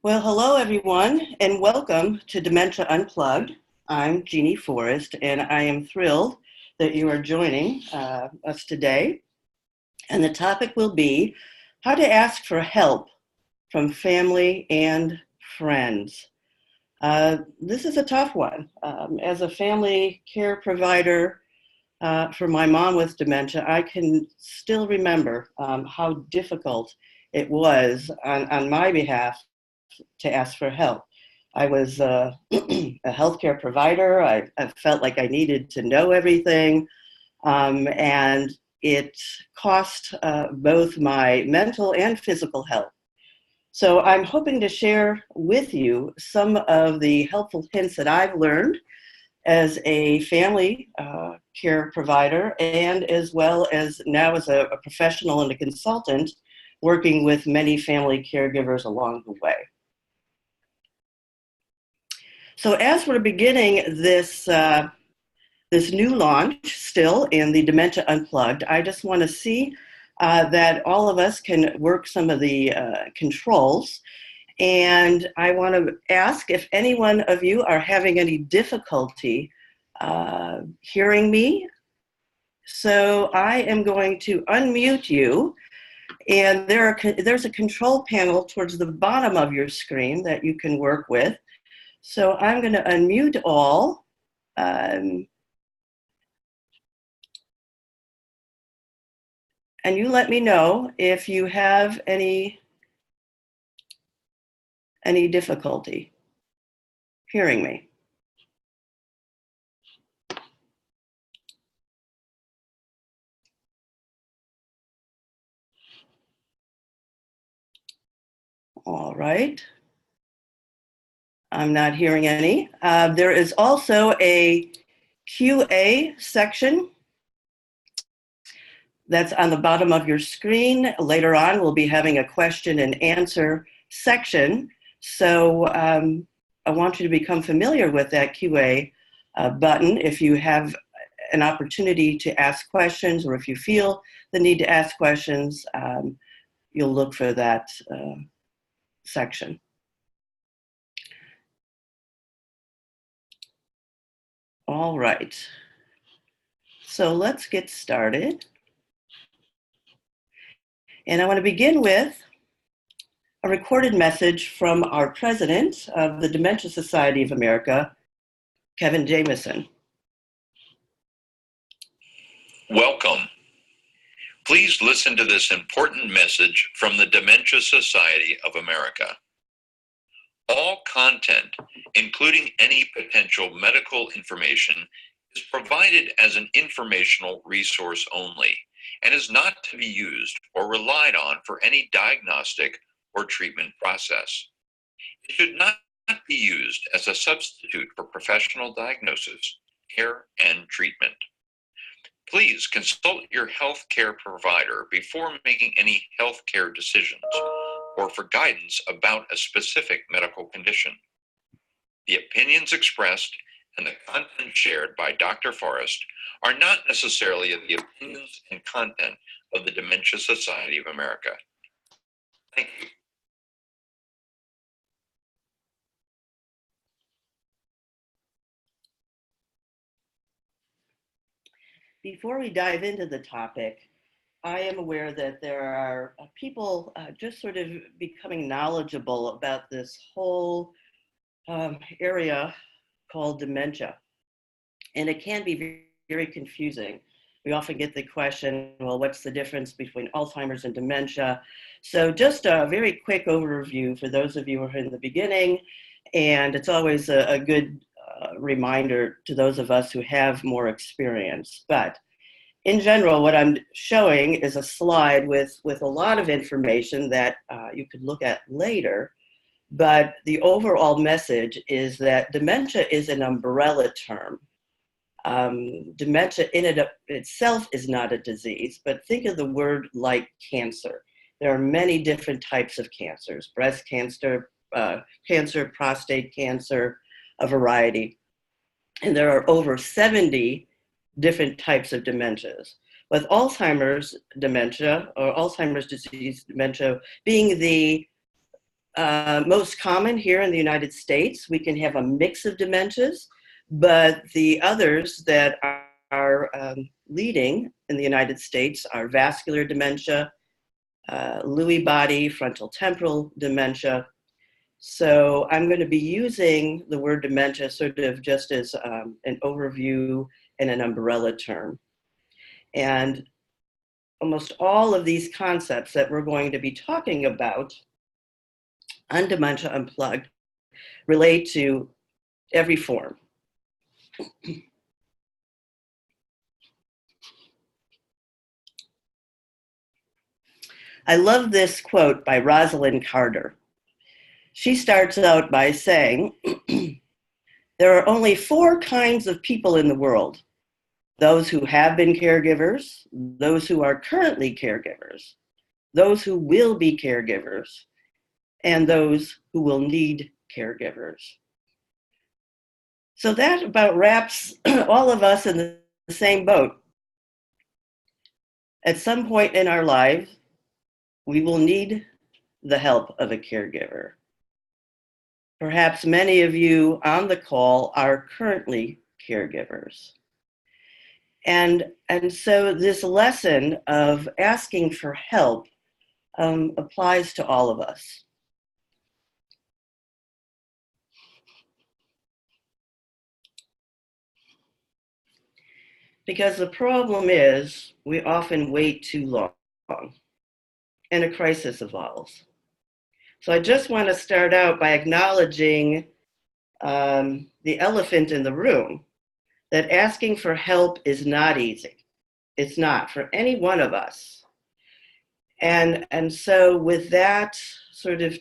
Well, hello everyone, and welcome to Dementia Unplugged. I'm Jeannine Forrest, and I am thrilled that you are joining us today. And the topic will be how to ask for help from family and friends. This is a tough one. As a family care provider for my mom with dementia, I can still remember how difficult it was on my behalf to ask for help. I was a healthcare provider. I felt like I needed to know everything, and it cost both my mental and physical health. So I'm hoping to share with you some of the helpful hints that I've learned as a family care provider, and as well as now as a professional and a consultant working with many family caregivers along the way. So as we're beginning this new launch still in the Dementia Unplugged, I just want to see that all of us can work some of the controls. And I want to ask if any one of you are having any difficulty hearing me. So I am going to unmute you. And there's a control panel towards the bottom of your screen that you can work with. So I'm going to unmute all. And you let me know if you have any difficulty hearing me. All right. I'm not hearing any. There is also a QA section that's on the bottom of your screen. Later on, we'll be having a question and answer section. So I want you to become familiar with that QA button. If you have an opportunity to ask questions, or if you feel the need to ask questions, you'll look for that section. All right. So let's get started. And I want to begin with a recorded message from our president of the Dementia Society of America, Kevin Jamieson. Welcome. Please listen to this important message from the Dementia Society of America. All content, including any potential medical information, is provided as an informational resource only and is not to be used or relied on for any diagnostic or treatment process. It should not be used as a substitute for professional diagnosis, care, and treatment. Please consult your health care provider before making any health care decisions or for guidance about a specific medical condition. The opinions expressed and the content shared by Dr. Forrest are not necessarily the opinions and content of the Dementia Society of America. Thank you. Before we dive into the topic, I am aware that there are people just sort of becoming knowledgeable about this whole area called dementia. And it can be very, very confusing. We often get the question, well, what's the difference between Alzheimer's and dementia? So just a very quick overview for those of you who are in the beginning. And it's always a good reminder to those of us who have more experience. But in general, what I'm showing is a slide with a lot of information that you could look at later. But the overall message is that dementia is an umbrella term. Dementia in itself is not a disease, but think of the word like cancer. There are many different types of cancers: breast cancer, prostate cancer, a variety. And there are over 70 different types of dementias, with Alzheimer's dementia or Alzheimer's disease dementia being the most common here in the United States. We can have a mix of dementias, but the others that are leading in the United States are vascular dementia, Lewy body, frontal temporal dementia. So I'm going to be using the word dementia sort of just as an overview and an umbrella term. And almost all of these concepts that we're going to be talking about on Dementia Unplugged relate to every form. I love this quote by Rosalind Carter. She starts out by saying, there are only 4 kinds of people in the world: those who have been caregivers, those who are currently caregivers, those who will be caregivers, and those who will need caregivers. So that about wraps all of us in the same boat. At some point in our lives, we will need the help of a caregiver. Perhaps many of you on the call are currently caregivers. And so this lesson of asking for help applies to all of us. Because the problem is we often wait too long and a crisis evolves. So I just want to start out by acknowledging the elephant in the room, that asking for help is not easy. It's not for any one of us. And so with that sort of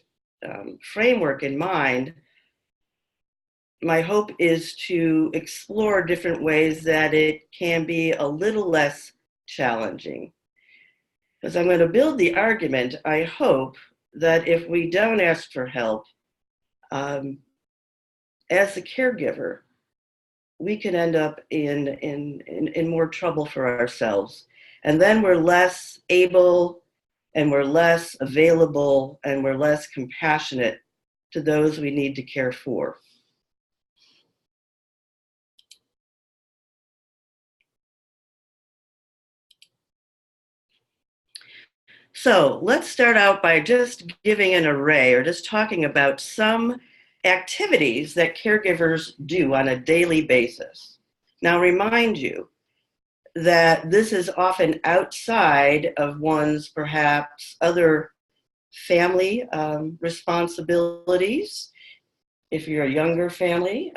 framework in mind, my hope is to explore different ways that it can be a little less challenging. Because I'm going to build the argument, I hope, that if we don't ask for help, as a caregiver, we can end up in more trouble for ourselves. And then we're less able, and we're less available, and we're less compassionate to those we need to care for. So let's start out by just giving an array, or just talking about some activities that caregivers do on a daily basis. Now, remind you that this is often outside of one's perhaps other family responsibilities, if you're a younger family,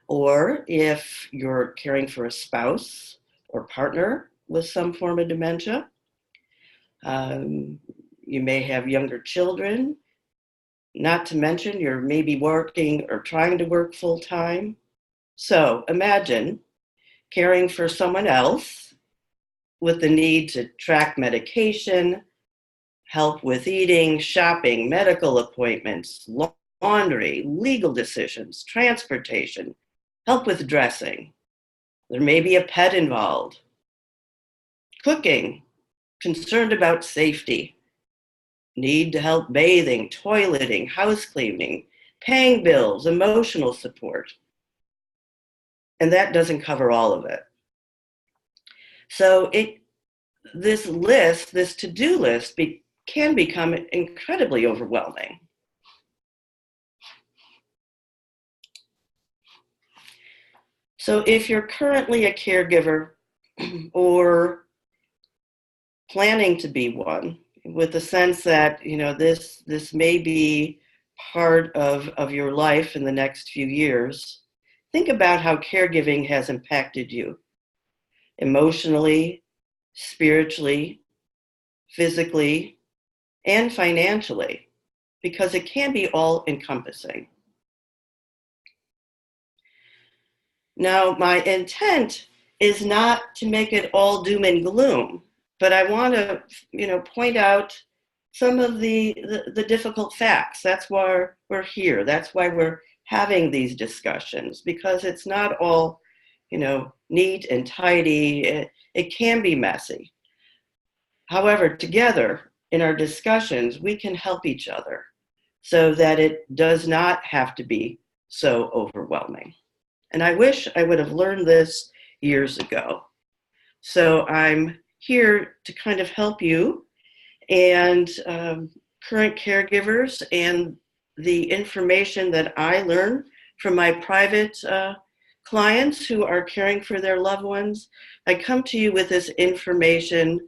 or if you're caring for a spouse or partner with some form of dementia. You may have younger children, not to mention you're maybe working or trying to work full time. So imagine caring for someone else with the need to track medication, help with eating, shopping, medical appointments, laundry, legal decisions, transportation, help with dressing. There may be a pet involved. Cooking, concerned about safety, need to help bathing, toileting, house cleaning, paying bills, emotional support. And that doesn't cover all of it. So this to-do list can become incredibly overwhelming. So if you're currently a caregiver or planning to be one, with the sense that this may be part of your life in the next few years, think about how caregiving has impacted you emotionally, spiritually, physically, and financially, because it can be all encompassing. Now, my intent is not to make it all doom and gloom, but I want to, point out some of the difficult facts. That's why we're here. That's why we're having these discussions, because it's not all, neat and tidy. It can be messy. However, together, in our discussions, we can help each other so that it does not have to be so overwhelming. And I wish I would have learned this years ago. So I'm here to kind of help you and current caregivers and the information that I learn from my private clients who are caring for their loved ones. I come to you with this information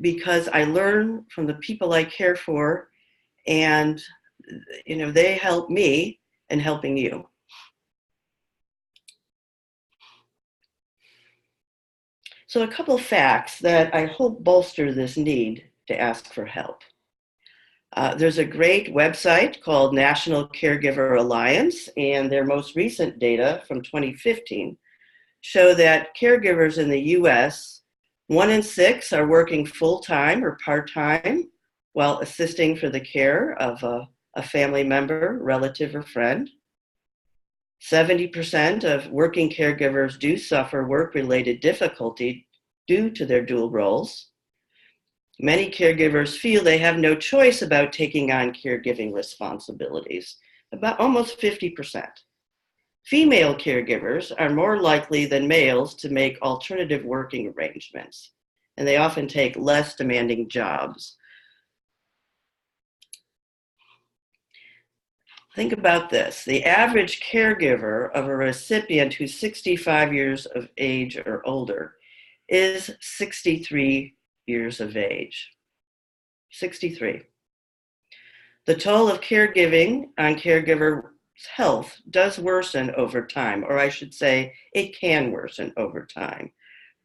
because I learn from the people I care for, and they help me in helping you. So a couple facts that I hope bolster this need to ask for help. There's a great website called National Caregiver Alliance, and their most recent data from 2015 show that caregivers in the US, 1 in 6 are working full-time or part-time while assisting for the care of a family member, relative, or friend. 70% of working caregivers do suffer work-related difficulty due to their dual roles. Many caregivers feel they have no choice about taking on caregiving responsibilities, about almost 50%. Female caregivers are more likely than males to make alternative working arrangements, and they often take less demanding jobs. Think about this. The average caregiver of a recipient who's 65 years of age or older is 63 years of age. 63. The toll of caregiving on caregiver health does worsen over time, or I should say it can worsen over time.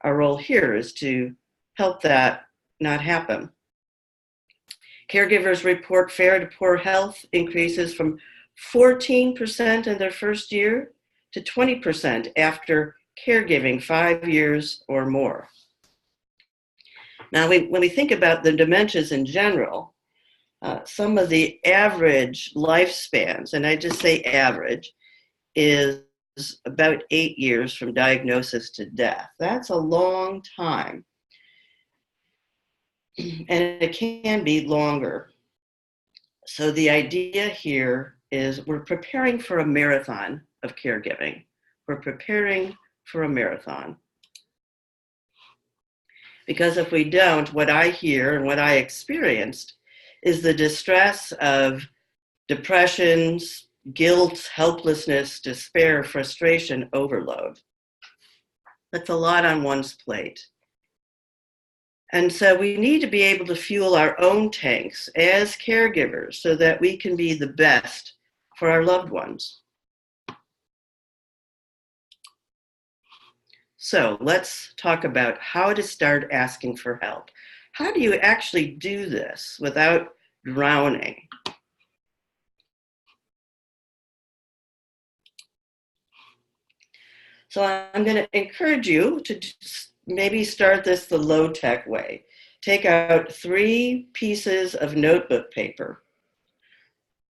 Our role here is to help that not happen. Caregivers report fair to poor health increases from 14% in their first year to 20% after caregiving 5 years or more. Now, when we think about the dementias in general, some of the average lifespans, and I just say average, is about 8 years from diagnosis to death. That's a long time. And it can be longer. So the idea here is we're preparing for a marathon of caregiving. We're preparing for a marathon. Because if we don't, what I hear and what I experienced is the distress of depressions, guilt, helplessness, despair, frustration, overload. That's a lot on one's plate. And so we need to be able to fuel our own tanks as caregivers so that we can be the best for our loved ones. So let's talk about how to start asking for help. How do you actually do this without drowning? So I'm going to encourage you to maybe start this the low-tech way. Take out 3 pieces of notebook paper.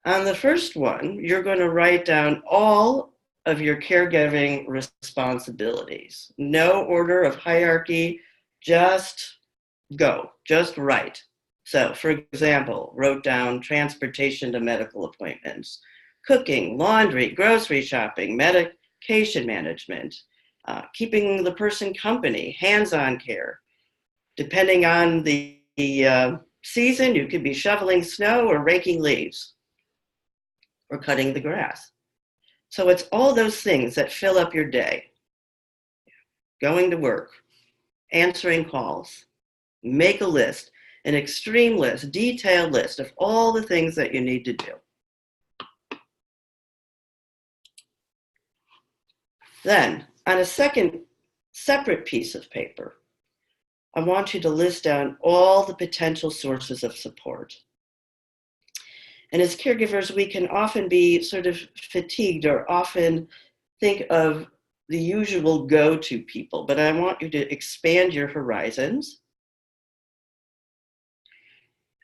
On the first one, you're going to write down all of your caregiving responsibilities. No order of hierarchy, just go, just write. So, for example, wrote down transportation to medical appointments, cooking, laundry, grocery shopping, medication management, keeping the person company, hands-on care. Depending on the season, you could be shoveling snow or raking leaves or cutting the grass. So it's all those things that fill up your day. Going to work, answering calls, make a list, an extreme list, detailed list of all the things that you need to do. Then, on a second separate piece of paper, I want you to list down all the potential sources of support. And as caregivers, we can often be sort of fatigued or often think of the usual go-to people, but I want you to expand your horizons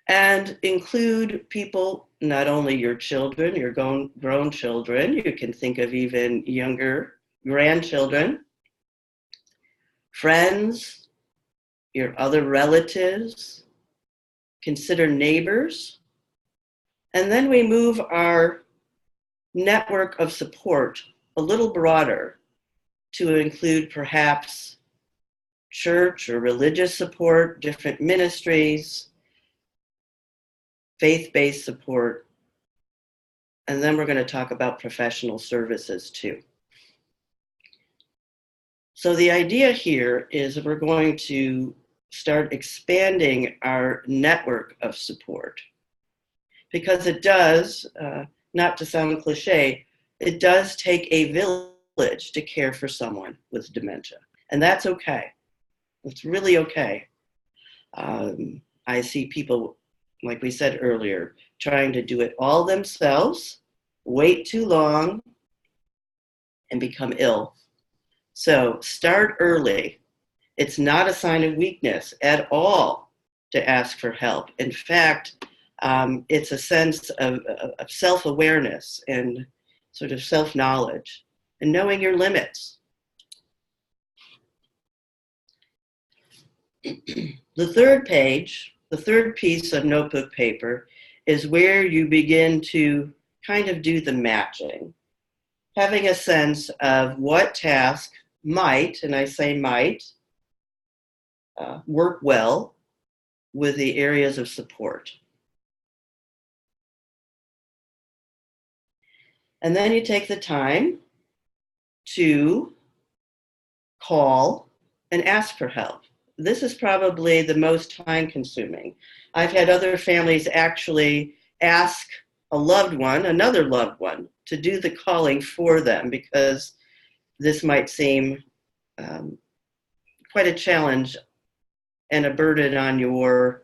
and include people, not only your children, your grown children, you can think of even younger grandchildren, friends, your other relatives, consider neighbors, and then we move our network of support a little broader to include perhaps church or religious support, different ministries, faith-based support, and then we're going to talk about professional services too. So the idea here is we're going to start expanding our network of support, because it does, not to sound cliche, it does take a village to care for someone with dementia, and that's okay. It's really okay. I see people, like we said earlier, trying to do it all themselves, wait too long, and become ill. So start early. It's not a sign of weakness at all to ask for help. In fact, it's a sense of self-awareness and sort of self-knowledge and knowing your limits. The third page, the third piece of notebook paper, is where you begin to kind of do the matching, having a sense of what task might, and I say might, work well with the areas of support. And then you take the time to call and ask for help. This is probably the most time consuming. I've had other families actually ask a loved one, another loved one, to do the calling for them, because this might seem quite a challenge and a burden on your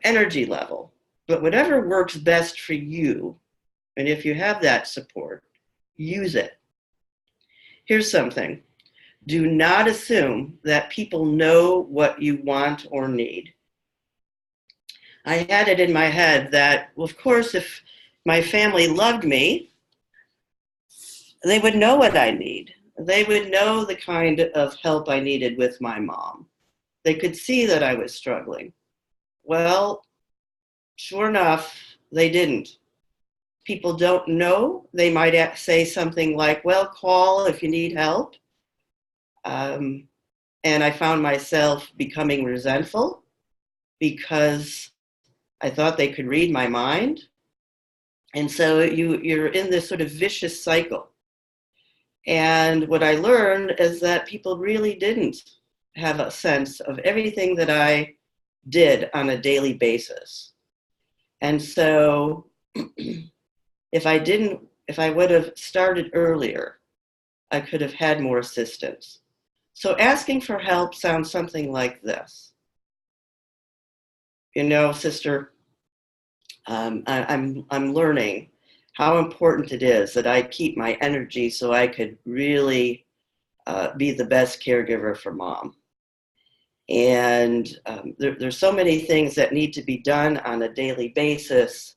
energy level. But whatever works best for you, and if you have that support, use it. Here's something. Do not assume that people know what you want or need. I had it in my head that, well, of course, if my family loved me, they would know what I need. They would know the kind of help I needed with my mom. They could see that I was struggling. Well, sure enough, they didn't. People don't know. They might say something like, well, call if you need help. And I found myself becoming resentful because I thought they could read my mind. And so you're in this sort of vicious cycle. And what I learned is that people really didn't have a sense of everything that I did on a daily basis. And so if I would have started earlier, I could have had more assistance. So asking for help sounds something like this. You know, sister, I'm learning how important it is that I keep my energy so I could really be the best caregiver for mom. And there's so many things that need to be done on a daily basis.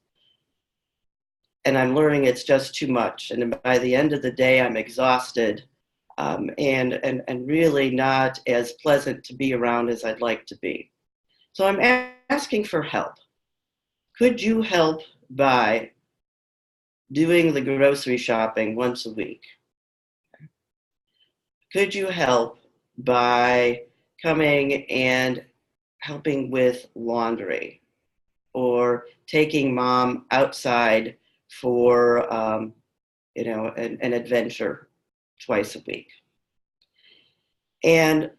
And I'm learning it's just too much. And by the end of the day, I'm exhausted and really not as pleasant to be around as I'd like to be. So I'm asking for help. Could you help by doing the grocery shopping once a week? Could you help by coming and helping with laundry or taking mom outside for an adventure twice a week? And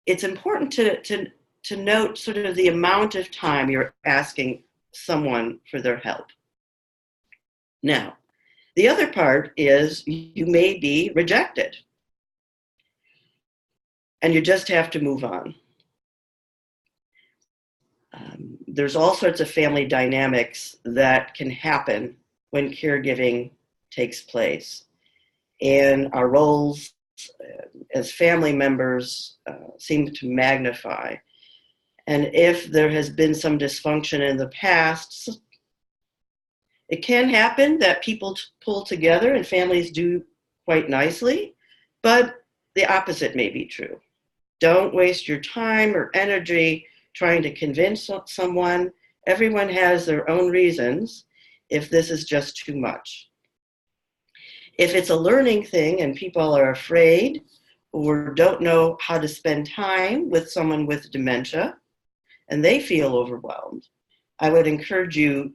it's important to note sort of the amount of time you're asking someone for their help. Now, the other part is you may be rejected, and you just have to move on. There's all sorts of family dynamics that can happen when caregiving takes place. And our roles as family members seem to magnify. And if there has been some dysfunction in the past, it can happen that people pull together and families do quite nicely, but the opposite may be true. Don't waste your time or energy trying to convince someone. Everyone has their own reasons if this is just too much. If it's a learning thing and people are afraid or don't know how to spend time with someone with dementia and they feel overwhelmed, I would encourage you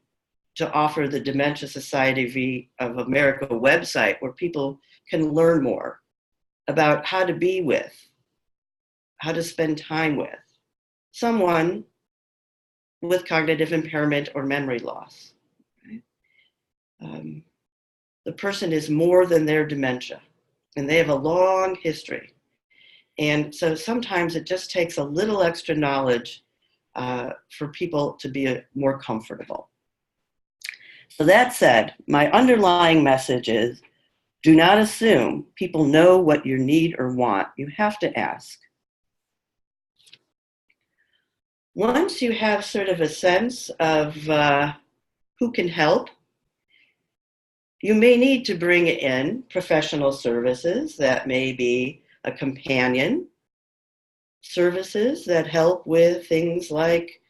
to offer the Dementia Society of America website where people can learn more about how to be with, how to spend time with someone with cognitive impairment or memory loss. Right? The person is more than their dementia, and they have a long history. And so sometimes it just takes a little extra knowledge for people to be more comfortable. So that said, my underlying message is, do not assume people know what you need or want. You have to ask. Once you have sort of a sense of who can help, you may need to bring in professional services. That may be a companion, services that help with things like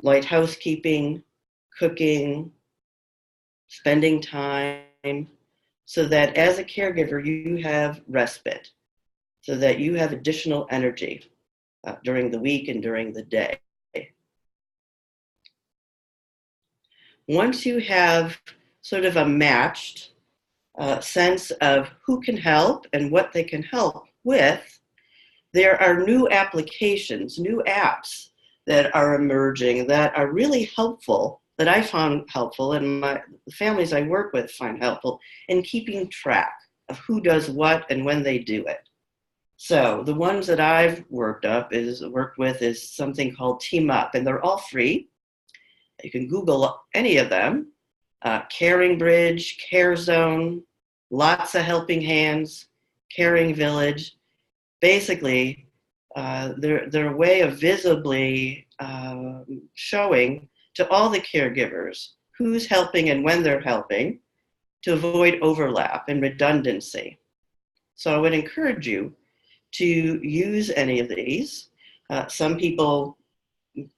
light housekeeping, cooking, spending time, so that as a caregiver, you have respite, so that you have additional energy during the week and during the day. Once you have sort of a matched sense of who can help and what they can help with, there are new applications, new apps that are emerging that are really helpful, that I found helpful and the families I work with find helpful in keeping track of who does what and when they do it. So the ones that I've worked with is something called Team Up, and they're all free. You can Google any of them. Caring Bridge, Care Zone, Lots of Helping Hands, Caring Village. Basically, they're a way of visibly showing to all the caregivers who's helping and when they're helping to avoid overlap and redundancy. So I would encourage you to use any of these. Some people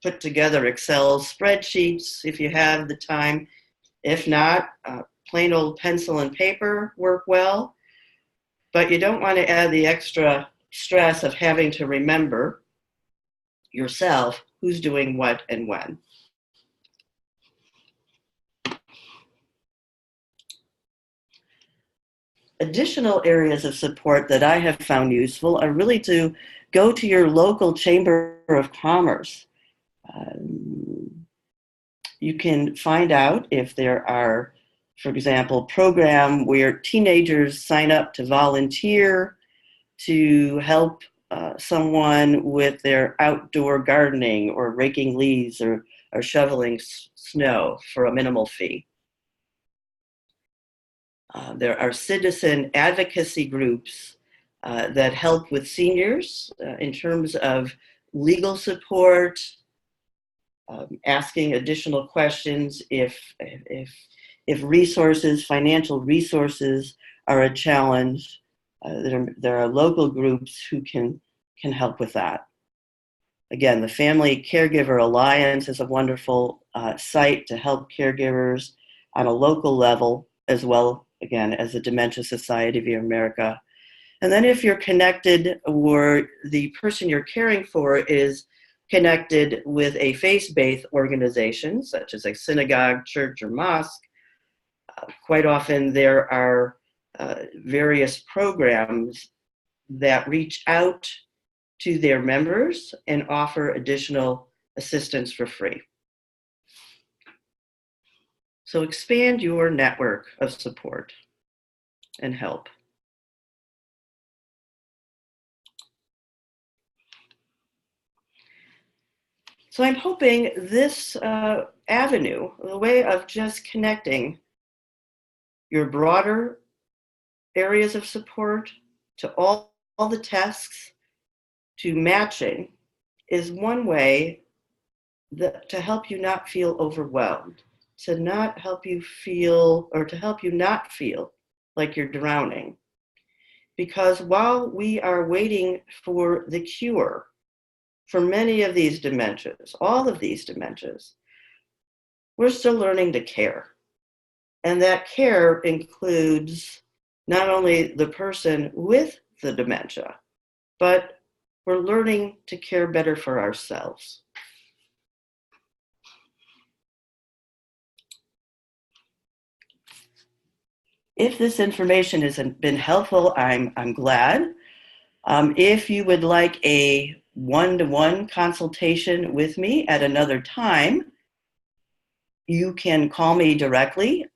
put together Excel spreadsheets if you have the time. If not, plain old pencil and paper work well, but you don't want to add the extra stress of having to remember yourself who's doing what and when. Additional areas of support that I have found useful are really to go to your local chamber of commerce. You can find out if there are, for example, program where teenagers sign up to volunteer to help someone with their outdoor gardening or raking leaves or shoveling snow for a minimal fee. There are citizen advocacy groups that help with seniors in terms of legal support, asking additional questions if resources, financial resources are a challenge. There are local groups who can help with that. Again, the Family Caregiver Alliance is a wonderful site to help caregivers on a local level, as well, again, as the Dementia Society of America. And then if you're connected or the person you're caring for is connected with a faith-based organization, such as a synagogue, church, or mosque, quite often there are various programs that reach out to their members and offer additional assistance for free. So expand your network of support and help. So I'm hoping this avenue, the way of just connecting your broader areas of support to all the tasks, to matching, is one way to help you not feel overwhelmed, to not help you feel, or to help you not feel like you're drowning. Because while we are waiting for the cure for many of these dementias, all of these dementias, we're still learning to care. And that care includes not only the person with the dementia, but we're learning to care better for ourselves. If this information has been helpful, I'm glad. If you would like a one-to-one consultation with me at another time, you can call me directly,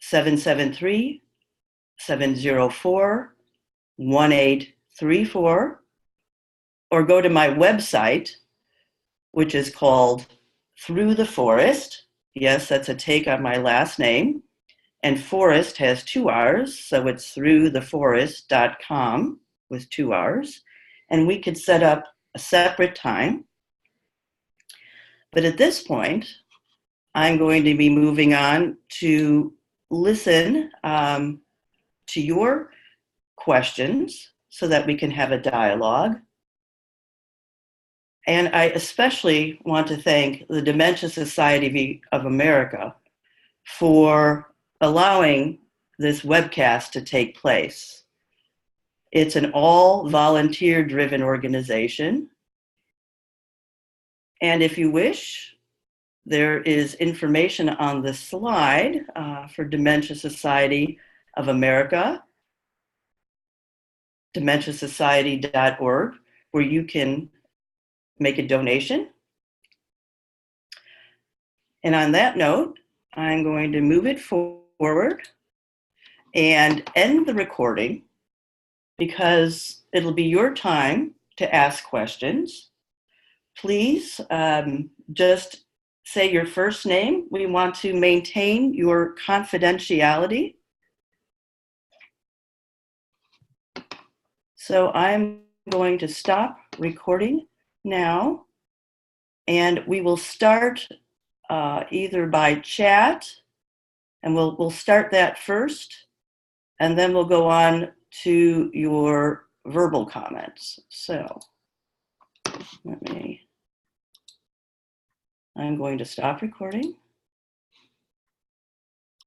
773-704-1834, or go to my website, which is called Through the Forest. Yes, that's a take on my last name. And Forest has 2 R's, so it's throughtheforest.com with 2 R's. And we could set up a separate time. But at this point, I'm going to be moving on to listen to your questions so that we can have a dialogue. And I especially want to thank the Dementia Society of America for allowing this webcast to take place. It's an all volunteer-driven organization. And if you wish, there is information on the slide for Dementia Society of America, dementiasociety.org, where you can make a donation. And on that note, I'm going to move it forward and end the recording because it'll be your time to ask questions. Please just say your first name. We want to maintain your confidentiality. So I'm going to stop recording now, and we will start either by chat, and we'll start that first, and then we'll go on to your verbal comments. So I'm going to stop recording.